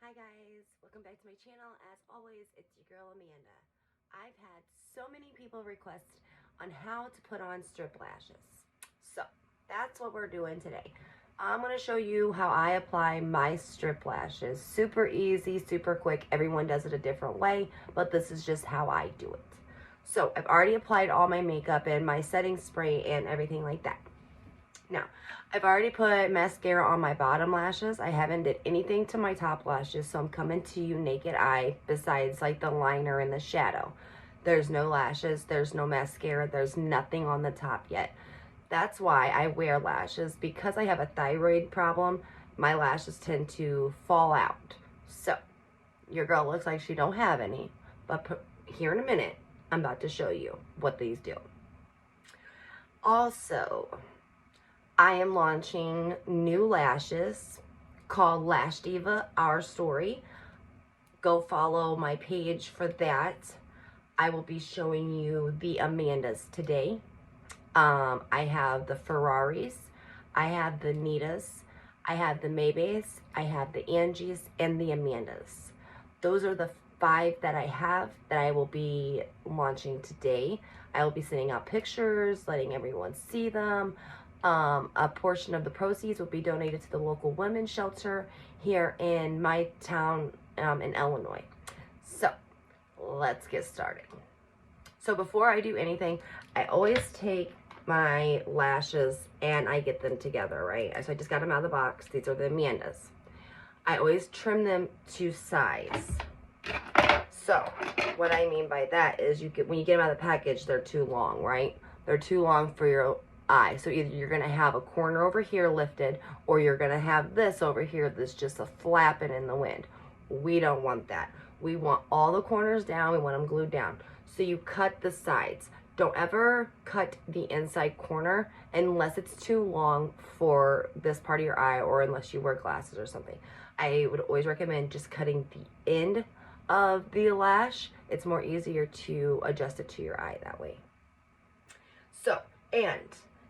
Hi guys, welcome back to my channel. As always, it's your girl Amanda. I've had so many people request on how to put on strip lashes. So that's what we're doing today. I'm going to show you how I apply my strip lashes. Super easy, super quick. Everyone does it a different way, but this is just how I do it. So I've already applied all my makeup and my setting spray and everything like that. Now, I've already put mascara on my bottom lashes. I haven't did anything to my top lashes, so I'm coming to you naked eye besides like the liner and the shadow. There's no lashes, there's no mascara, there's nothing on the top yet. That's why I wear lashes. Because I have a thyroid problem, my lashes tend to fall out. So, your girl looks like she don't have any, but here in a minute, I'm about to show you what these do. Also, I am launching new lashes called Lash Diva OUR Story. Go follow my page for that. I will be showing you the Amandas today. I have the Ferraris, I have the Nitas, I have the Maybes, I have the Angies, and the Amandas. Those are the 5 that I have that I will be launching today. I will be sending out pictures, letting everyone see them. A portion of the proceeds will be donated to the local women's shelter here in my town in Illinois. So let's get started. So before I do anything, I always take my lashes and I get them together, right? So I just got them out of the box. These are the Amandas. I always trim them to size. So what I mean by that is when you get them out of the package, they're too long, right? They're too long for your eye. So either you're going to have a corner over here lifted, or you're going to have this over here that's just a flapping in the wind. We don't want that. We want all the corners down. We want them glued down. So you cut the sides. Don't ever cut the inside corner unless it's too long for this part of your eye, or unless you wear glasses or something. I would always recommend just cutting the end of the lash. It's more easier to adjust it to your eye that way. So, and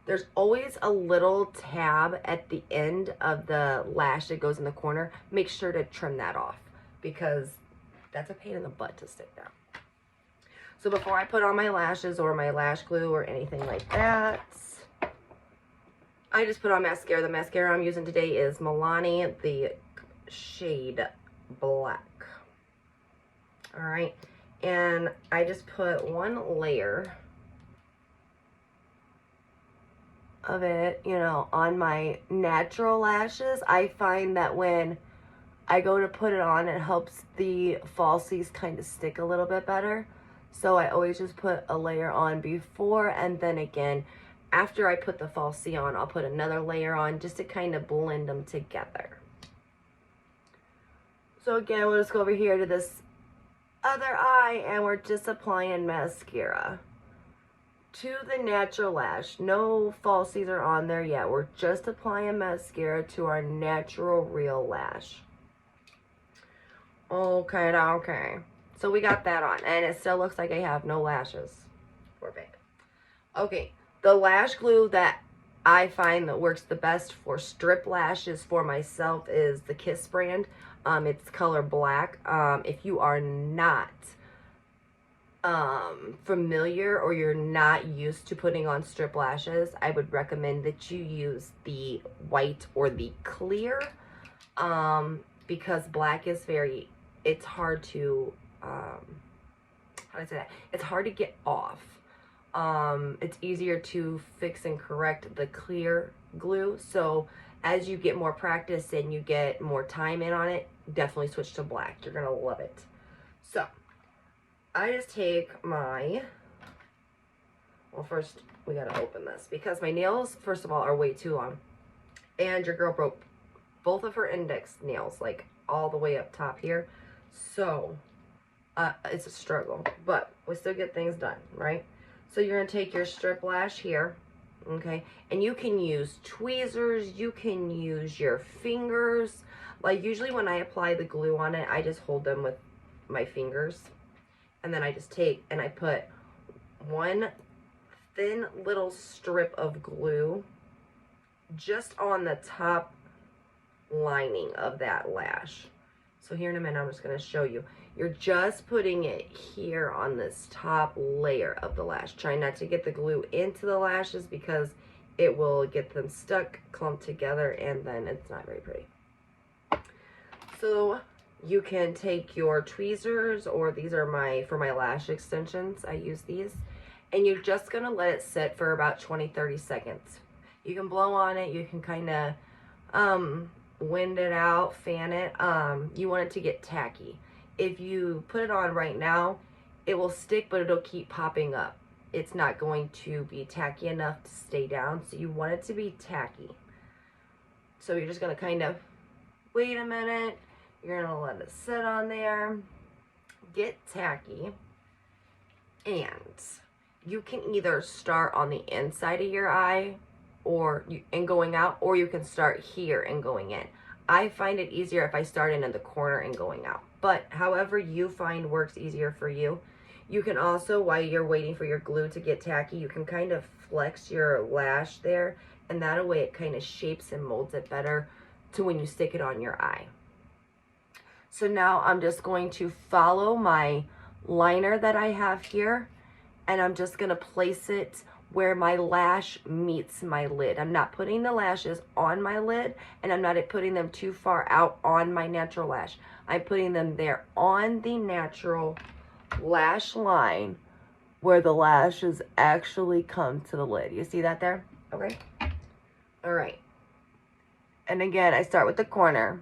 there's always a little tab at the end of the lash that goes in the corner. Make sure to trim that off because that's a pain in the butt to stick down. So before I put on my lashes or my lash glue or anything like that, I just put on mascara. The mascara I'm using today is Milani, the shade Black. All right, and I just put one layer of it, you know, on my natural lashes. I find that when I go to put it on, it helps the falsies kind of stick a little bit better. So I always just put a layer on before, and then again, after I put the falsie on, I'll put another layer on just to kind of blend them together. So again, we'll just go over here to this other eye, and we're just applying mascara to the natural lash. No falsies are on there yet. We're just applying mascara to our natural real lash. Okay. So we got that on, and it still looks like I have no lashes. We're big. Okay, the lash glue that I find that works the best for strip lashes for myself is the Kiss brand. It's color black. If you are not familiar, or you're not used to putting on strip lashes, I would recommend that you use the white or the clear, because black is it's hard to how do I say that? It's hard to get off. It's easier to fix and correct the clear glue. So as you get more practice and you get more time in on it, definitely switch to black. You're gonna love it. So I just take my, well, first we gotta open this because my nails, first of all, are way too long. And your girl broke both of her index nails, like all the way up top here. So it's a struggle, but we still get things done, right? So you're gonna take your strip lash here, okay? And you can use tweezers, you can use your fingers. Like usually when I apply the glue on it, I just hold them with my fingers. And then I just take and I put one thin little strip of glue just on the top lining of that lash. So here in a minute, I'm just going to show you. You're just putting it here on this top layer of the lash. Try not to get the glue into the lashes because it will get them stuck, clumped together, and then it's not very pretty. So you can take your tweezers, or these are for my lash extensions. I use these. And you're just going to let it sit for about 20-30 seconds. You can blow on it. You can kind of wind it out, fan it. You want it to get tacky. If you put it on right now, it will stick, but it'll keep popping up. It's not going to be tacky enough to stay down, so you want it to be tacky. So you're just going to kind of wait a minute. You're going to let it sit on there, get tacky, and you can either start on the inside of your eye and going out, or you can start here and going in. I find it easier if I start in the corner and going out. But however you find works easier for you. You can also, while you're waiting for your glue to get tacky, you can kind of flex your lash there, and that way it kind of shapes and molds it better to when you stick it on your eye. So now I'm just going to follow my liner that I have here, and I'm just going to place it where my lash meets my lid. I'm not putting the lashes on my lid, and I'm not putting them too far out on my natural lash. I'm putting them there on the natural lash line where the lashes actually come to the lid. You see that there? Okay. All right. And again, I start with the corner.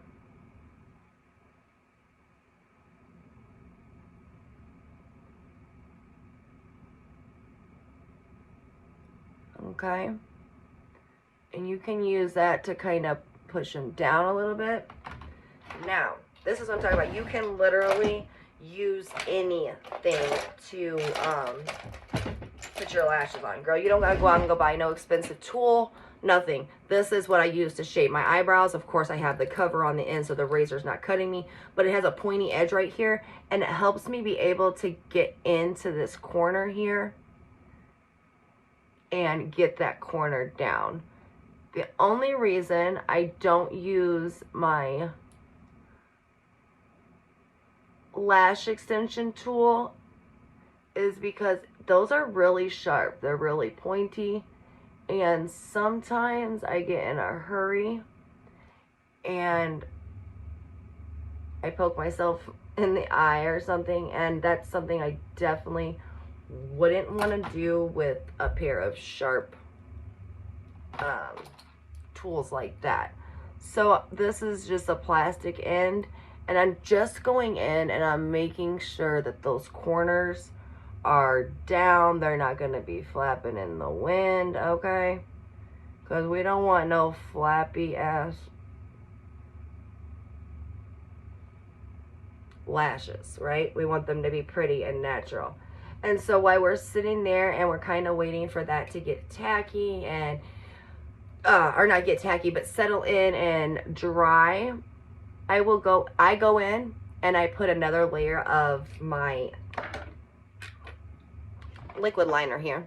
Okay. And you can use that to kind of push them down a little bit. Now, this is what I'm talking about. You can literally use anything to put your lashes on. Girl, you don't gotta go out and go buy no expensive tool, nothing. This is what I use to shape my eyebrows. Of course, I have the cover on the end so the razor's not cutting me, but it has a pointy edge right here, and it helps me be able to get into this corner here and get that corner down. The only reason I don't use my lash extension tool is because those are really sharp. They're really pointy, and sometimes I get in a hurry and I poke myself in the eye or something, and that's something I definitely wouldn't want to do with a pair of sharp tools like that. So this is just a plastic end, and I'm just going in and I'm making sure that those corners are down. They're not going to be flapping in the wind, okay? Because we don't want no flappy ass lashes, right? We want them to be pretty and natural. And so while we're sitting there and we're kind of waiting for that to get tacky and or not get tacky, but settle in and dry, I go in and I put another layer of my liquid liner here.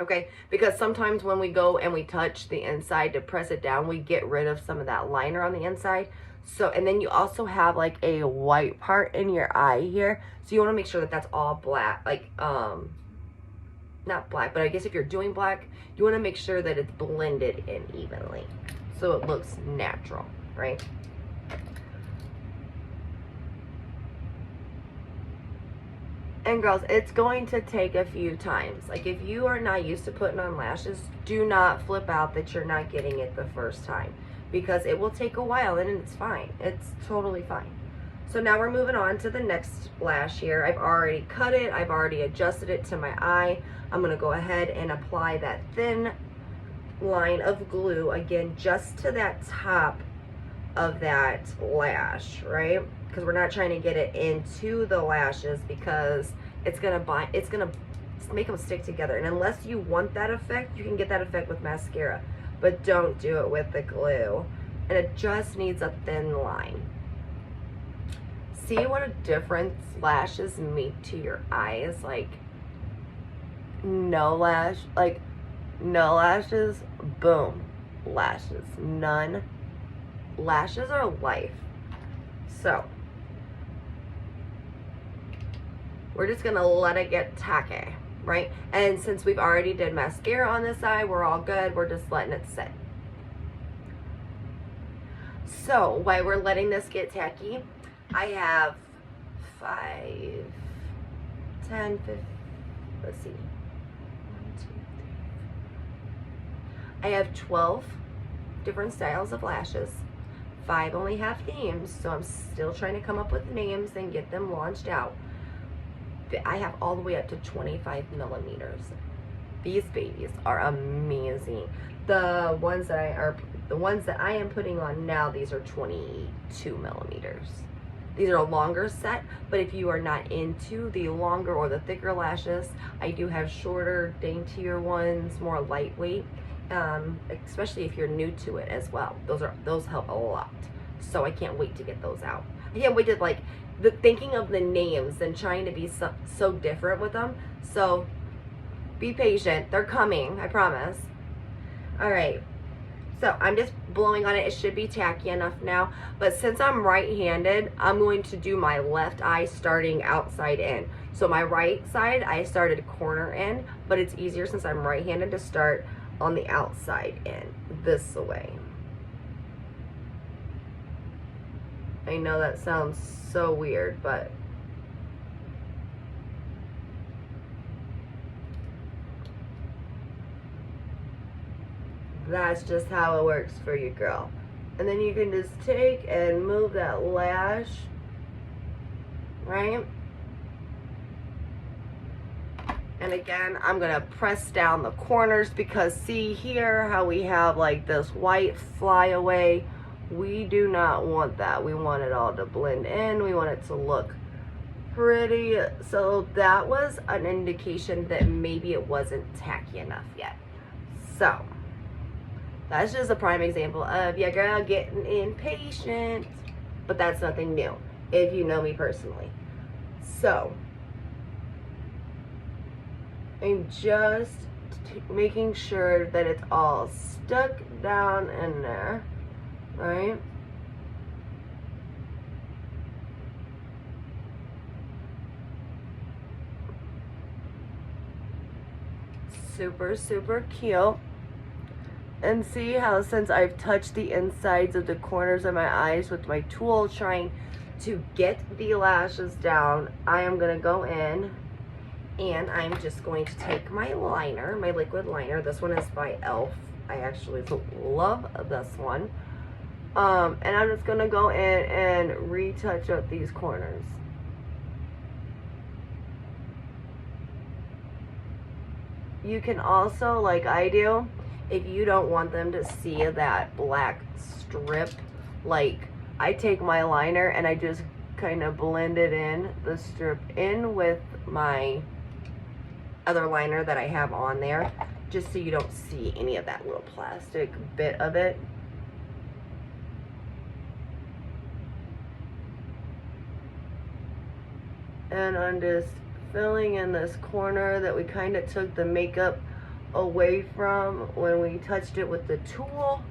Okay, because sometimes when we go and we touch the inside to press it down, we get rid of some of that liner on the inside. So, and then you also have like a white part in your eye here. So you want to make sure that that's all black, like, not black, but I guess if you're doing black, you want to make sure that it's blended in evenly so it looks natural, right? And girls, it's going to take a few times. Like, if you are not used to putting on lashes, do not flip out that you're not getting it the first time, because it will take a while and it's fine. It's totally fine. So now we're moving on to the next lash here. I've already cut it. I've already adjusted it to my eye. I'm going to go ahead and apply that thin line of glue again, just to that top of that lash, right? Because we're not trying to get it into the lashes, because it's gonna make them stick together. And unless you want that effect, you can get that effect with mascara, but don't do it with the glue. And it just needs a thin line. See what a difference lashes make to your eyes? Like, no lashes, boom, lashes. None. Lashes are life. So we're just gonna let it get tacky, right? And since we've already did mascara on this side, we're all good. We're just letting it sit. So while we're letting this get tacky, I have 5, 10, 15, let's see. 1, 2, 3. I have 12 different styles of lashes. 5 only have names, so I'm still trying to come up with names and get them launched out. I have all the way up to 25 millimeters. These babies are amazing. The ones that I am putting on now, these are 22 millimeters. These are a longer set, but if you are not into the longer or the thicker lashes, I do have shorter, daintier ones, more lightweight, especially if you're new to it as well. Those help a lot. So I can't wait to get those out. I can't wait to thinking of the names and trying to be so different with them. So be patient. They're coming, I promise. All right. So I'm just blowing on it. It should be tacky enough now. But since I'm right-handed, I'm going to do my left eye starting outside in. So my right side, I started corner in, but it's easier since I'm right-handed to start on the outside in, this way. I know that sounds so weird, but that's just how it works for you, girl. And then you can just take and move that lash, right? And again, I'm gonna press down the corners because see here how we have like this white flyaway. We do not want that. We want it all to blend in. We want it to look pretty. So that was an indication that maybe it wasn't tacky enough yet. So that's just a prime example of your girl getting impatient. But that's nothing new if you know me personally. So I'm just making sure that it's all stuck down in there, right? Super, super cute. And see how since I've touched the insides of the corners of my eyes with my tool trying to get the lashes down, I am going to go in and I'm just going to take my liner, my liquid liner. This one is by e.l.f. I actually love this one. And I'm just going to go in and retouch up these corners. You can also, like I do, if you don't want them to see that black strip, like I take my liner and I just kind of blend it in, the strip in with my other liner that I have on there, just so you don't see any of that little plastic bit of it. And I'm just filling in this corner that we kind of took the makeup away from when we touched it with the tool.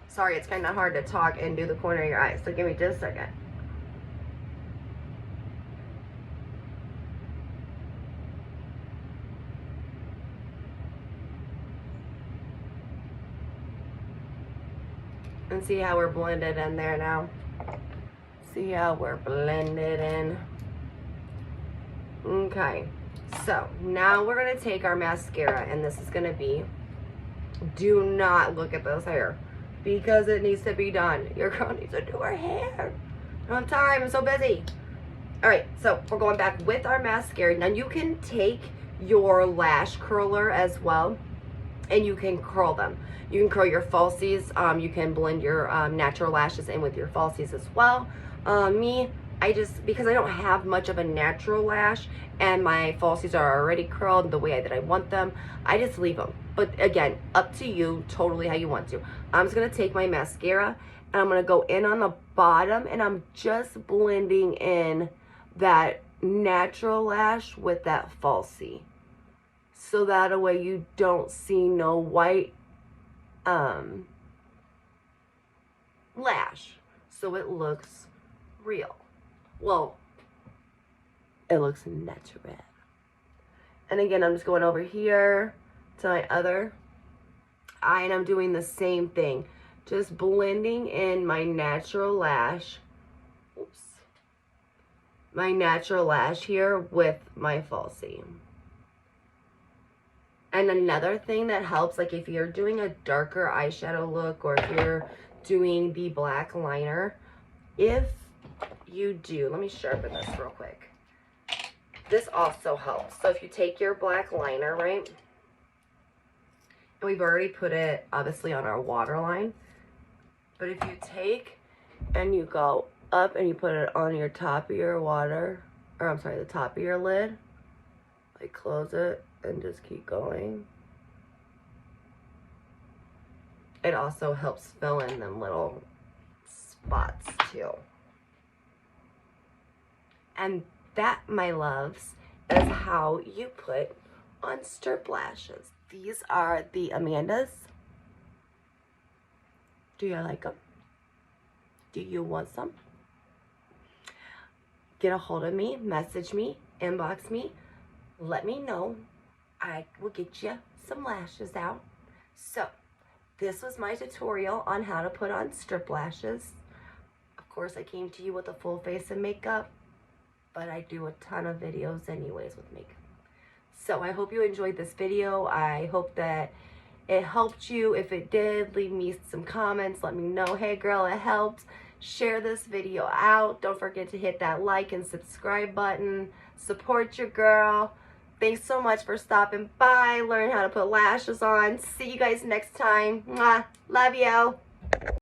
Sorry, it's kind of hard to talk and do the corner of your eye, so give me just a second. And see how we're blended in there now? See how we're blended in? Okay, so now we're gonna take our mascara, and this is gonna be, do not look at this hair because it needs to be done. Your girl needs to do her hair. I don't have time, I'm so busy. All right, so we're going back with our mascara. Now you can take your lash curler as well, and you can curl them. You can curl your falsies. You can blend your natural lashes in with your falsies as well. Because I don't have much of a natural lash and my falsies are already curled the way that I want them, I just leave them. But again, up to you, totally how you want to. I'm just gonna take my mascara and I'm gonna go in on the bottom and I'm just blending in that natural lash with that falsie. So that way you don't see no white lash. So it looks real. Well, it looks natural. And again, I'm just going over here to my other eye, and I'm doing the same thing. Just blending in my natural lash. Oops. My natural lash here with my falsie. And another thing that helps, like if you're doing a darker eyeshadow look, or if you're doing the black liner, if you do, let me sharpen this real quick. This also helps. So if you take your black liner, right, and we've already put it obviously on our waterline, but if you take and you go up and you put it on your top of your the top of your lid, like close it and just keep going. It also helps fill in them little spots too. And that, my loves, is how you put on strip lashes. These are the Amandas. Do you like them? Do you want some? Get a hold of me, message me, inbox me, let me know. I will get you some lashes out. So, this was my tutorial on how to put on strip lashes. Of course, I came to you with a full face of makeup, but I do a ton of videos anyways with makeup. So I hope you enjoyed this video. I hope that it helped you. If it did, leave me some comments. Let me know, hey girl, it helped. Share this video out. Don't forget to hit that like and subscribe button. Support your girl. Thanks so much for stopping by. Learn how to put lashes on. See you guys next time. Mwah. Love you.